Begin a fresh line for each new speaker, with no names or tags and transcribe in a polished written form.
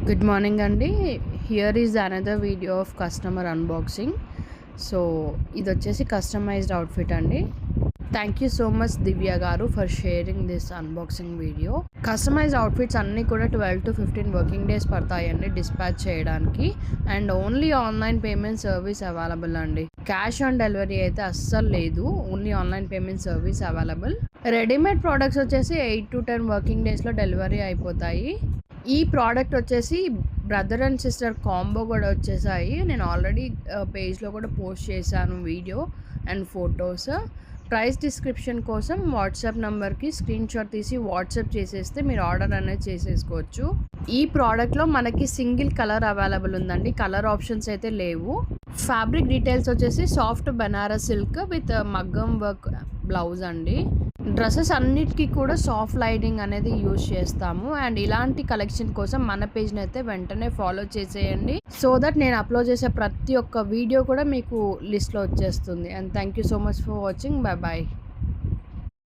Good morning అండి. Here is another video of customer unboxing. So ఇది వచ్చేసి customized outfit అండి. Thank you so much Divya గారు for sharing this unboxing video. Customized outfits అన్నీ కూడా 12 to 15 working days పడతాయండి dispatch చేయడానికి. And only online payment service available అండి. Cash on delivery అయితే అస్సలు లేదు. Only online payment service available. Readymade products వచ్చేసి 8 to 10 వర్కింగ్ డేస్లో డెలివరీ అయిపోతాయి. ఈ ప్రోడక్ట్ వచ్చేసి బ్రదర్ అండ్ సిస్టర్ కాంబో కూడా వచ్చేసాయి. నేను ఆల్రెడీ పేజ్లో కూడా పోస్ట్ చేశాను video and photos. Price description కోసం వాట్సాప్ నెంబర్కి స్క్రీన్ షాట్ తీసి వాట్సాప్ చేసేస్తే మీరు ఆర్డర్ అనేది చేసేసుకోవచ్చు. ఈ ప్రోడక్ట్లో మనకి సింగిల్ కలర్ అవైలబుల్ ఉందండి. కలర్ ఆప్షన్స్ అయితే లేవు. ఫ్యాబ్రిక్ డీటెయిల్స్ వచ్చేసి సాఫ్ట్ బనారస్ సిల్క్ విత్ మగ్గం వర్క్ బ్లౌజ్ అండి. డ్రెస్సెస్ అన్నిటికీ కూడా సాఫ్ట్ లైనింగ్ అనేది యూజ్ చేస్తాము. అండ్ ఇలాంటి కలెక్షన్ కోసం మన పేజ్ని అయితే వెంటనే ఫాలో చేసేయండి. సో దట్ నేను అప్లోడ్ చేసే ప్రతి ఒక్క వీడియో కూడా మీకు లిస్ట్లో వచ్చేస్తుంది. And thank you so much for watching. Bye bye.